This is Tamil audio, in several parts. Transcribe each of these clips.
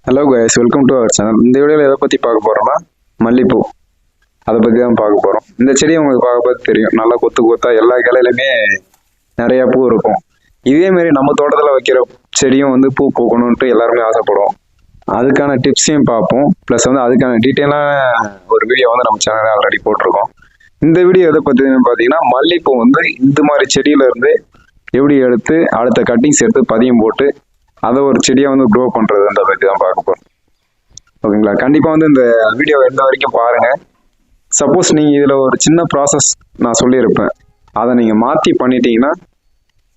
Hello guys, welcome to our channel. இந்த வீடியோவில் எதை பற்றி பார்க்க போகிறோம்னா மல்லிப்பூ. அதை பற்றி தான் பார்க்க போகிறோம். இந்த செடி உங்களுக்கு பார்க்க தெரியும், நல்லா கொத்து கொத்தா எல்லா கிளையிலுமே நிறையா பூ இருக்கும். இதேமாரி நம்ம தோட்டத்தில் வைக்கிற செடியும் வந்து பூ பூக்கணுன்ட்டு எல்லாருமே ஆசைப்படுவோம். அதுக்கான டிப்ஸையும் பார்ப்போம். ப்ளஸ் வந்து அதுக்கான டீட்டெயிலான ஒரு வீடியோ வந்து நம்ம சேனலில் ஆல்ரெடி போட்டிருக்கோம். இந்த வீடியோ எதை பற்றின்னு பார்த்தீங்கன்னா, மல்லிப்பூ வந்து இந்த மாதிரி செடியிலேருந்து எப்படி எடுத்து அடுத்த கட்டிங்ஸ் எடுத்து பதியம் போட்டு அதை ஒரு செடியை வந்து க்ரோ பண்ணுறதுன்ற பற்றி தான் பார்க்க போகிறோம். ஓகேங்களா? கண்டிப்பாக வந்து இந்த வீடியோ எந்த வரைக்கும் பாருங்கள். சப்போஸ் நீங்கள் இதில் ஒரு சின்ன ப்ராசஸ் நான் சொல்லியிருப்பேன், அதை நீங்கள் மாற்றி பண்ணிட்டீங்கன்னா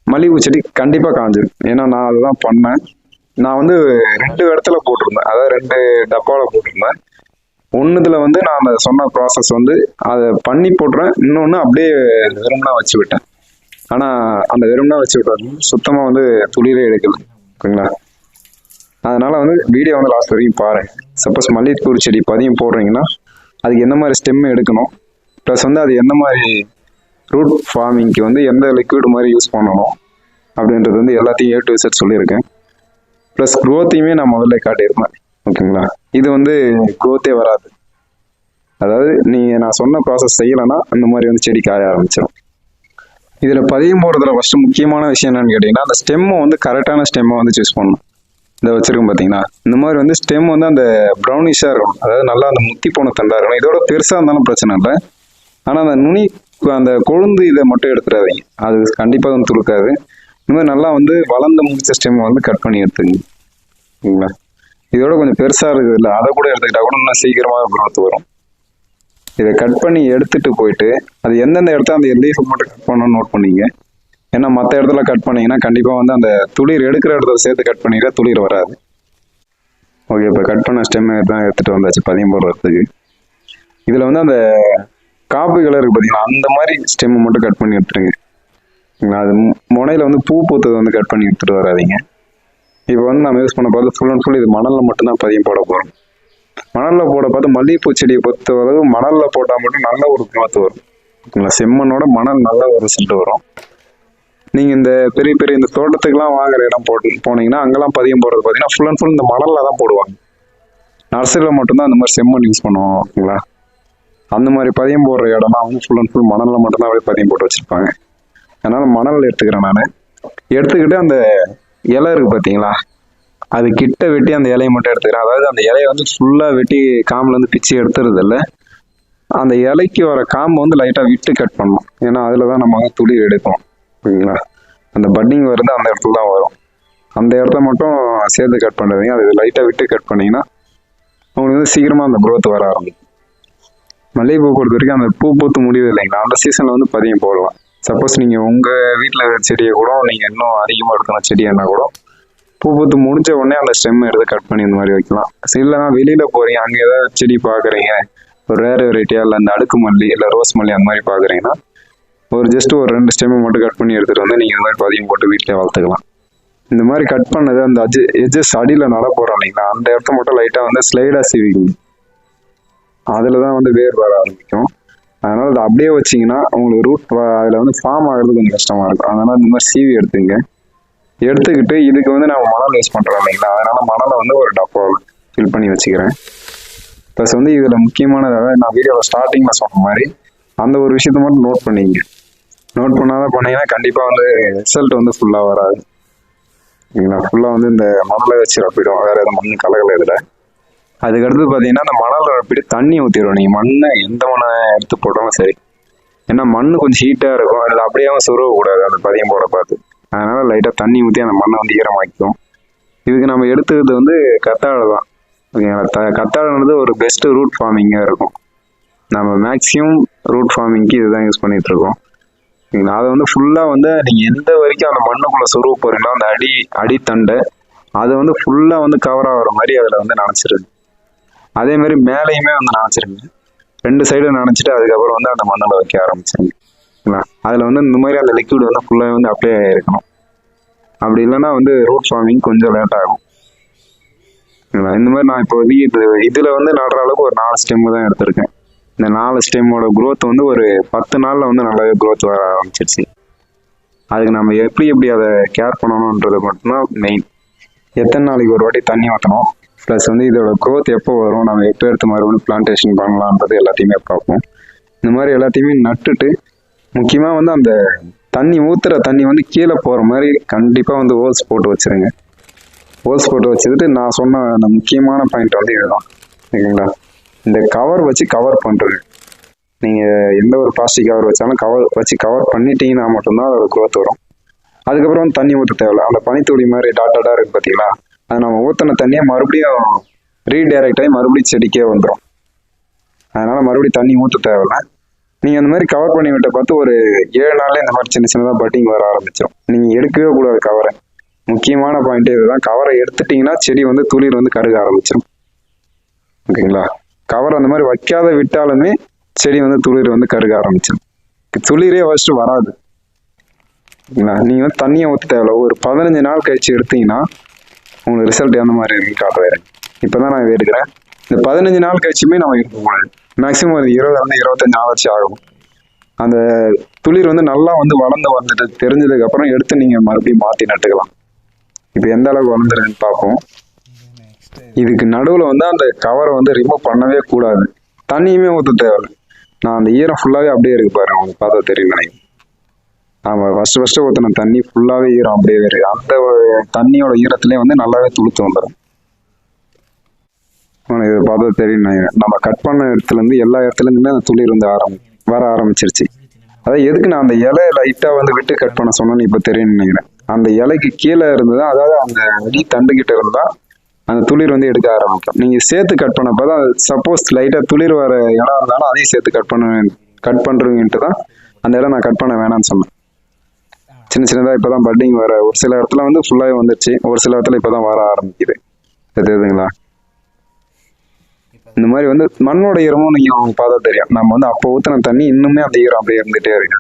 மல்லிகைப்பூ செடி கண்டிப்பாக காஞ்சிடும். ஏன்னா நான் அதுதான் பண்ணேன். நான் வந்து 2 இடத்துல போட்டிருந்தேன், அதாவது 2 டப்பாவில் போட்டிருந்தேன். ஒன்றுத்தில் வந்து நான் அந்த சொன்ன ப்ராசஸ் வந்து அதை பண்ணி போட்டுறேன், இன்னொன்று அப்படியே வெறும்னா வச்சு விட்டேன். ஆனால் அந்த வெறும்னா வச்சு விட்டது சுத்தமாக வந்து துளிரே எடுக்கல. ஓகேங்களா? அதனால வந்து வீடியோ வந்து லாஸ்ட் வரைக்கும் பாருங்க. சப்போஸ் மல்லிகைப்பூ செடி பதியம் போடுறீங்கன்னா அதுக்கு எந்த மாதிரி ஸ்டெம் எடுக்கணும், ப்ளஸ் வந்து அது எந்த மாதிரி ரூட் ஃபார்மிங்க்கு வந்து எந்த லிக்விட் மாதிரி யூஸ் பண்ணணும் அப்படின்றது வந்து எல்லாத்தையும் A to Z சொல்லியிருக்கேன். ப்ளஸ் க்ரோத்தையுமே நான் முதல்ல காட்டியிருப்பேன். ஓகேங்களா? இது வந்து க்ரோத்தே வராது. அதாவது நீங்கள் நான் சொன்ன ப்ராசஸ் செய்யலைன்னா அந்த மாதிரி வந்து செடி காய ஆரம்பிச்சிடும். இதில் பதியம் போடுறதுல ஃபஸ்ட்டு முக்கியமான விஷயம் என்னன்னு கேட்டிங்கன்னா, அந்த ஸ்டெம்மை வந்து கரெக்டான ஸ்டெம்மை வந்து சூஸ் பண்ணணும். இதை வச்சிருக்கோம் பார்த்தீங்கன்னா, இந்த மாதிரி வந்து ஸ்டெம் வந்து அந்த ப்ரௌனிஷாக இருக்கணும். அதாவது நல்லா அந்த முத்தி போன தண்டாக இருக்கணும். இதோட பெருசாக இருந்தாலும் பிரச்சனை இல்லை. ஆனால் அந்த நுனி அந்த கொழுந்து இதை மட்டும் எடுத்துடாதீங்க, அது கண்டிப்பாக வந்து துளுக்காது. இந்த மாதிரி நல்லா வந்து வளர்ந்து முடிச்ச ஸ்டெம்மை வந்து கட் பண்ணி எடுத்துக்கங்க. ஓகேங்களா? இதோட கொஞ்சம் பெருசாக இருக்குது இல்லை, அதை கூட எடுத்துக்கிட்டா கூட இன்னும் சீக்கிரமாக க்ரோத் வரும். இதை கட் பண்ணி எடுத்துட்டு போயிட்டு அது எந்தெந்த இடத்துல அந்த லீஃபை மட்டும் கட் பண்ணணும்னு நோட் பண்ணிங்க. ஏன்னா மற்ற இடத்துல கட் பண்ணிங்கன்னா கண்டிப்பாக வந்து அந்த துளிர் எடுக்கிற இடத்துல சேர்த்து கட் பண்ணிட்டா துளிர் வராது. ஓகே, இப்போ கட் பண்ண ஸ்டெம்மை தான் எடுத்துகிட்டு வந்தாச்சு பதியம் போடுறதுக்கு. இதில் வந்து அந்த காப்பி கலர் இருக்குது பார்த்தீங்களா, அந்த மாதிரி ஸ்டெம்மை மட்டும் கட் பண்ணி எடுத்துருங்க. அது முனையில் வந்து பூ பூத்தது வந்து கட் பண்ணி எடுத்துகிட்டு வராதிங்க. இப்போ வந்து நம்ம யூஸ் பண்ண பார்த்து ஃபுல் அண்ட் ஃபுல் இது மணலில் மட்டும்தான் பதியம் போட போகிறோம். மணலில் போட பார்த்து மல்லிகைப்பூ செடியை பொறுத்தளவு மணலில் போட்டால் மட்டும் நல்ல ஒரு க்ரோத் வரும். ஓகேங்களா? செம்மண்ணோட மணல் நல்ல ஒரு ரிசல்ட் வரும். நீங்கள் இந்த பெரிய பெரிய இந்த தோட்டத்துக்குலாம் வாங்குற இடம் போனீங்கன்னா அங்கெல்லாம் பதியம் போடுறது பார்த்தீங்கன்னா ஃபுல் அண்ட் ஃபுல் இந்த மணலில் தான் போடுவாங்க. நர்சரியில் மட்டும்தான் அந்த மாதிரி செம்மண் யூஸ் பண்ணுவோம். ஓகேங்களா? அந்த மாதிரி பதியம் போடுற இடம்லாம் வந்து ஃபுல் அண்ட் ஃபுல் மணலில் மட்டும்தான் அப்படியே பதியம் போட்டு வச்சுருப்பாங்க. அதனால் மணல் எடுத்துக்கிறேன் நான். எடுத்துக்கிட்டு அந்த இலை இருக்குது பார்த்தீங்களா, அது கிட்ட வெட்டி அந்த இலையை மட்டும் எடுத்துக்கிறேன். அதாவது அந்த இலையை வந்து ஃபுல்லாக வெட்டி காம்பில் வந்து பிச்சு எடுத்துறது இல்லை, அந்த இலைக்கு வர காம்பு வந்து லைட்டாக விட்டு கட் பண்ணணும். ஏன்னா அதில் தான் நம்ம வந்து துளி எடுப்போம். ஓகேங்களா? அந்த பட்டிங் வருது அந்த இடத்துல தான் வரும். அந்த இடத்த மட்டும் சேர்த்து கட் பண்ணுறீங்க. அது லைட்டாக விட்டு கட் பண்ணிங்கன்னா உங்களுக்கு வந்து சீக்கிரமாக அந்த க்ரோத் வர ஆரம்பிக்கும். மல்லிகைப்பூ பொறுத்த வரைக்கும் அந்த பூ பூத்து முடியுது இல்லைங்களா, அந்த சீசனில் வந்து பதியம் போடலாம். சப்போஸ் நீங்கள் உங்கள் வீட்டில் செடியை கூட நீங்கள் இன்னும் அதிகமாக எடுக்கணும் செடின்னா கூட பூ பூத்து முடிஞ்ச உடனே அந்த ஸ்டெம் எடுத்து கட் பண்ணி இந்த மாதிரி வைக்கலாம். இல்லைனா வெளியில் போகிறீங்க, அங்கே ஏதாவது செடி பார்க்குறீங்க, ஒரு ரேர் வெரைட்டியாக இல்லை அந்த அடுக்கு மல்லி இல்லை ரோஸ் மல்லி அந்த மாதிரி பார்க்குறீங்கன்னா ஜஸ்ட் ஒரு 2 ஸ்டெம்மை மட்டும் கட் பண்ணி எடுத்துகிட்டு வந்து நீங்கள் இந்த மாதிரி பதியம் போட்டு வீட்டிலே வளர்த்துக்கலாம். இந்த மாதிரி கட் பண்ணது அந்த எஜ்ஜஸ் அடியில் நட போகிறோம் இல்லைங்களா, அந்த இடத்த மட்டும் லைட்டாக வந்து ஸ்லைடாக சீவிங்க. அதில் தான் வந்து வேர் வர ஆரம்பிக்கும். அதனால் அதை அப்படியே வச்சிங்கன்னா உங்களுக்கு ரூட் அதில் வந்து ஃபார்ம் ஆகிறது கொஞ்சம் கஷ்டமாக இருக்கும். அதனால் இந்த மாதிரி சீவி எடுத்துக்கிட்டு இதுக்கு வந்து நம்ம மணல் யூஸ் பண்ணுறோம் இல்லைங்களா, அதனால் மணலை வந்து ஒரு டப்பாவில் ஃபில் பண்ணி வச்சுக்கிறேன். ப்ளஸ் வந்து இதில் முக்கியமானதாக நான் வீடியோவில் ஸ்டார்டிங்கில் சொன்ன மாதிரி அந்த ஒரு விஷயத்த மட்டும் நோட் பண்ணிங்க. நோட் பண்ணாதான் பண்ணீங்கன்னா கண்டிப்பாக வந்து ரிசல்ட் வந்து ஃபுல்லாக வராது. ஓகேங்களா? ஃபுல்லாக வந்து இந்த மணலை வச்சு ரப்பிடும், வேறு எதுவும் மண் கலகலை இதில். அதுக்கடுத்து பார்த்தீங்கன்னா அந்த மணலை ரப்பிட்டு தண்ணி ஊற்றிடும். நீங்கள் மண்ணை எந்த மண்ணை எடுத்து போட்டாலும் சரி, ஏன்னா மண் கொஞ்சம் ஹீட்டாக இருக்கும், அதில் அப்படியே சுருவக்கூடாது அந்த பதியம் போட பார்த்து. அதனால் லைட்டாக தண்ணி ஊற்றி அந்த மண்ணை வந்து ஈரமாக்கிக்கும். இதுக்கு நம்ம எடுத்துக்கிறது வந்து கத்தாழை தான். ஓகேங்களா? கத்தாழைன்றது ஒரு பெஸ்ட்டு ரூட் ஃபார்மிங்காக இருக்கும். நம்ம மேக்ஸிமம் ரூட் ஃபார்மிங்க்கு இதுதான் யூஸ் பண்ணிகிட்ருக்கோம். ஓகேங்களா? அதை வந்து ஃபுல்லாக வந்து நீங்கள் எந்த வரைக்கும் அந்த மண்ணுக்குள்ளே சொருவ போகிறீங்களோ அந்த அடித்தண்டை அதை வந்து ஃபுல்லாக வந்து கவர் ஆகிற மாதிரி அதில் வந்து நனைச்சிருது. அதேமாதிரி மேலேயுமே வந்து நனைச்சிருங்க. 2 சைடும் நனைச்சிட்டு அதுக்கப்புறம் வந்து அந்த மண்ணில் வைக்க ஆரம்பிச்சிருங்க. ஓகேங்களா? அதில் வந்து இந்த மாதிரி அந்த லிக்விட் வந்து ஃபுல்லாக வந்து அப்ளை ஆகிருக்கணும். அப்படி இல்லைன்னா வந்து ரூட் ஃபார்மிங் கொஞ்சம் லேட் ஆகும். ஓகேங்களா? இந்த மாதிரி நான் இப்போ இதில் வந்து நடுற அளவுக்கு ஒரு 4 ஸ்டெம்மு தான் எடுத்திருக்கேன். இந்த 4 ஸ்டெம்மோட க்ரோத் வந்து ஒரு 10 நாளில் வந்து நல்லாவே க்ரோத் வர ஆரம்பிச்சிருச்சு. அதுக்கு நம்ம எப்படி அதை கேர் பண்ணணுன்றது மட்டும்தான் மெயின். எத்தனை நாளைக்கு ஒரு வாட்டி தண்ணி ஊற்றணும், ப்ளஸ் வந்து இதோட growth எப்போ வரும், நம்ம எப்போ எடுத்து மறுபடியும் பிளான்டேஷன் பண்ணலான்றது எல்லாத்தையுமே பார்ப்போம். இந்த மாதிரி எல்லாத்தையுமே நட்டுட்டு முக்கியமாக வந்து அந்த தண்ணி ஊற்றுற தண்ணி வந்து கீழே போகிற மாதிரி கண்டிப்பாக வந்து ஹோல்ஸ் போட்டு வச்சுருங்க. ஹோல்ஸ் போட்டு வச்சுக்கிட்டு நான் சொன்ன அந்த முக்கியமான பாயிண்ட் வந்து இதுதான், ஓகேங்களா? இந்த கவர் வச்சு கவர் பண்ணுறது. நீங்கள் எந்த ஒரு பிளாஸ்டிக் கவர் வச்சாலும் கவர் பண்ணிட்டீங்கன்னா மட்டும்தான் அதோட growth வரும். அதுக்கப்புறம் வந்து தண்ணி ஊற்ற தேவையில்ல. அந்த பனித்துளி மாதிரி டாட்டாக இருக்குது பார்த்தீங்களா, அது நம்ம ஊற்றின தண்ணியை மறுபடியும் ரீடைரக்ட் ஆகி மறுபடியும் செடிக்கே வந்துடும். அதனால் மறுபடியும் தண்ணி ஊற்ற தேவையில்ல. நீங்கள் அந்த மாதிரி கவர் பண்ணி விட்ட பார்த்து ஒரு 7 நாள்ல இந்த மாதிரி சின்ன சின்னதாக பட்டிங் வர ஆரம்பிச்சிடும். நீங்கள் எடுக்கவே கூடாது கவரை. முக்கியமான பாயிண்ட் இதுதான், கவரை எடுத்துட்டிங்கன்னா செடி வந்து துளிர் வந்து கருக ஆரம்பிச்சிடும், ஓகேங்களா? கவர் அந்த மாதிரி வைக்காத விட்டாலுமே செடி வந்து துளிர் வந்து கருக ஆரம்பிச்சிடும். துளிரே ஃபர்ஸ்ட் வராது, ஓகேங்களா? நீங்கள் வந்து தண்ணியை ஊற்ற தேவையில்ல. ஒரு 15 நாள் கழிச்சு எடுத்தீங்கன்னா உங்களுக்கு ரிசல்ட் எந்த மாதிரி இருக்குன்னு காட்டுறேன். இப்போ தான் நான் எடுக்கிறேன். இந்த 15 நாள் கழிச்சுமே நம்ம இருக்கக்கூடாது. மேக்ஸிமம் ஒரு 20-25 நாள் வச்சு ஆகும். அந்த துளிர் வந்து நல்லா வந்து வளர்ந்து வந்துட்டு தெரிஞ்சதுக்கு அப்புறம் எடுத்து நீங்கள் மறுபடியும் மாற்றி நட்டுக்கலாம். இப்போ எந்த அளவுக்கு வளர்ந்துருக்குன்னு பார்ப்போம். இதுக்கு நடுவில் வந்து அந்த கவரை வந்து ரிமூவ் பண்ணவே கூடாது. தண்ணியுமே ஊற்ற தேவையில்லை. நான் அந்த ஈரம் ஃபுல்லாகவே அப்படியே இருக்கு பாருங்க, உங்களுக்கு பார்த்தா தெரியும் நினைக்கிறேன். ஆமாம், ஃபஸ்ட்டு ஊற்றின தண்ணி ஃபுல்லாகவே ஈரம் அப்படியே இருக்கு. அந்த தண்ணியோட ஈரத்துலேயே வந்து நல்லாவே துளுத்து வந்துடும். இதை பார்த்தா தெரியும் நினைக்கிறேன். நம்ம கட் பண்ண இடத்துலேருந்து எல்லா இடத்துலேருந்துமே அந்த துளிர் வந்து வர ஆரம்பிச்சிருச்சு. அதாவது எதுக்கு நான் அந்த இலை லைட்டாக வந்து விட்டு கட் பண்ண சொன்னேன்னு இப்போ தெரியும்னு நினைக்கிறேன். அந்த இலைக்கு கீழே இருந்தது, அதாவது அந்த அடி தண்டுக்கிட்ட இருந்தால் அந்த துளிர் வந்து எடுக்க ஆரம்பிக்கும். நீங்கள் சேர்த்து கட் பண்ணப்போ தான், சப்போஸ் லைட்டாக துளிர் வர இடம் இருந்தாலும் அதையும் சேர்த்து கட் பண்ணுறீங்கன்ட்டு தான் அந்த இடம் நான் கட் பண்ண வேணாம்னு சொன்னேன். சின்ன சின்னதாக இப்போ தான் பட்டிங் வர, ஒரு சில இடத்துல வந்து ஃபுல்லாகவே வந்துருச்சு, ஒரு சில இடத்துல இப்போ தான் வர ஆரம்பிக்குது. தெரியுதுங்களா? இந்த மாதிரி வந்து மண்ணோட ஈரமும் நீங்கள் பார்த்தா தெரியும். நம்ம வந்து அப்போ ஊற்றின தண்ணி இன்னுமே அந்த ஈரம் அப்படியே இருந்துகிட்டே இருக்கு.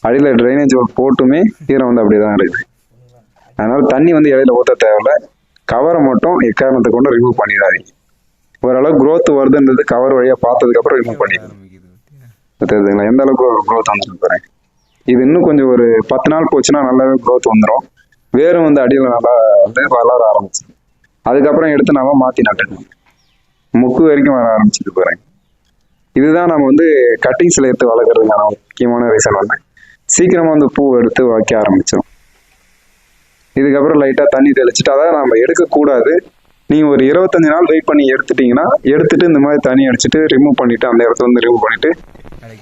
அடியில் ட்ரைனேஜ் போட்டுமே ஈரம் வந்து அப்படியே தான் இருக்குது. அதனால தண்ணி வந்து இடையில ஊற்ற தேவையில்ல. கவரை மட்டும் எக்காரணத்தை கொண்டு ரிமூவ் பண்ணிடாதீங்க. ஓரளவு growth வருதுன்றது கவர் வழியாக பார்த்ததுக்கப்புறம் ரிமூவ் பண்ணிடுங்க. தெரியுதுங்களா எந்த அளவுக்கு growth வந்துருக்கு பாருங்க. இது இன்னும் கொஞ்சம் ஒரு 10 நாள் போச்சுன்னா நல்லாவே growth வந்துடும். வேரும் வந்து அடியில் நல்லா வந்து வளர ஆரம்பிச்சிடும். அதுக்கப்புறம் எடுத்து நம்ம மாற்றி நட்டுக்கணும். முக்கு வரைக்கும் வர ஆரம்பிச்சிட்டு பாருங்க. இதுதான் நம்ம வந்து கட்டிங்ஸில் எடுத்து வளர்க்குறதுக்கான முக்கியமான ரீசன் வந்து சீக்கிரமாக வந்து பூ எடுத்து வைக்க ஆரம்பிச்சிடும். இதுக்கப்புறம் லைட்டாக தண்ணி தெளிச்சுட்டு, அதாவது நம்ம எடுக்கக்கூடாது. நீங்கள் ஒரு 25 நாள் வெயிட் பண்ணி எடுத்துட்டு இந்த மாதிரி தண்ணி அடிச்சுட்டு ரிமூவ் பண்ணிவிட்டு, அந்த இடத்துல வந்து ரிமூவ் பண்ணிவிட்டு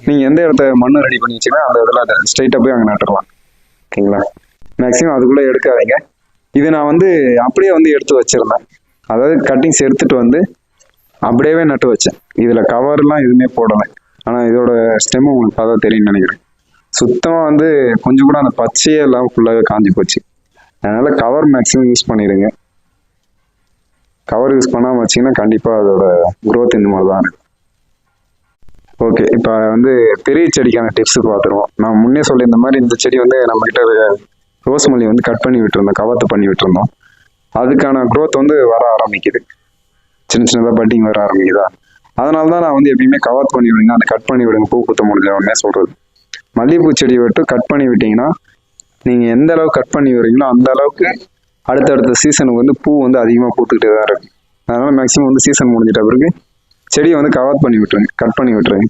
நீங்கள் எந்த இடத்த மண்ணு ரெடி பண்ணி வச்சுன்னா அந்த இடத்துல அதை ஸ்ட்ரைட்டாக போய் அங்கே நட்டுடலாம், ஓகேங்களா? மேக்ஸிமம் அதுக்குள்ளே எடுக்காதீங்க. இது நான் வந்து அப்படியே வந்து எடுத்து வச்சுருந்தேன். அதாவது கட்டிங்ஸ் எடுத்துகிட்டு வந்து அப்படியே நட்டு வச்சேன். இதில் கவர்லாம் எதுவுமே போடலை. ஆனால் இதோட ஸ்டெம் உங்களுக்கு பார்த்தா தெரியும்னு நினைக்கிறேன். சுத்தமாக வந்து கொஞ்சம் கூட அந்த பச்சையே எல்லாம் ஃபுல்லாகவே காஞ்சி போச்சு. அதனால் கவர் மேக்ஸிமம் யூஸ் பண்ணிடுங்க. கவர் யூஸ் பண்ணாமல் வச்சிங்கன்னா கண்டிப்பாக அதோட growth இந்த மாதிரி தான் இருக்கும். ஓகே, இப்போ வந்து பெரிய செடிக்கான டிப்ஸ் பார்த்துருவோம். நான் முன்னே சொல்லியிருந்த மாதிரி இந்த செடி வந்து நம்மகிட்ட ரோஸ் மல்லி வந்து கட் பண்ணி விட்டுருந்தோம், கவர்த்து பண்ணி விட்டுருந்தோம். அதுக்கான growth வந்து வர ஆரம்பிக்குது. சின்ன சின்னதாக பட்டிங் வர ஆரம்பிக்குதா? அதனால தான் நான் வந்து எப்பயுமே கவர்த்து பண்ணி விடுங்க, அந்த கட் பண்ணி விடுங்க பூ குத்த முடிஞ்சவொடனே சொல்கிறது. மல்லிகைப்பூ செடியை விட்டு கட் பண்ணி விட்டிங்கன்னா நீங்கள் எந்த அளவுக்கு கட் பண்ணி விடுறீங்களோ அந்த அளவுக்கு அடுத்தடுத்த சீசனுக்கு வந்து பூ வந்து அதிகமாக பூத்துக்கிட்டே தான் இருக்குது. அதனால் மேக்ஸிமம் வந்து சீசன் முடிஞ்சிட்ட பிறகு செடியை வந்து கவர் பண்ணி விட்டுருங்க, கட் பண்ணி விட்டுருங்க.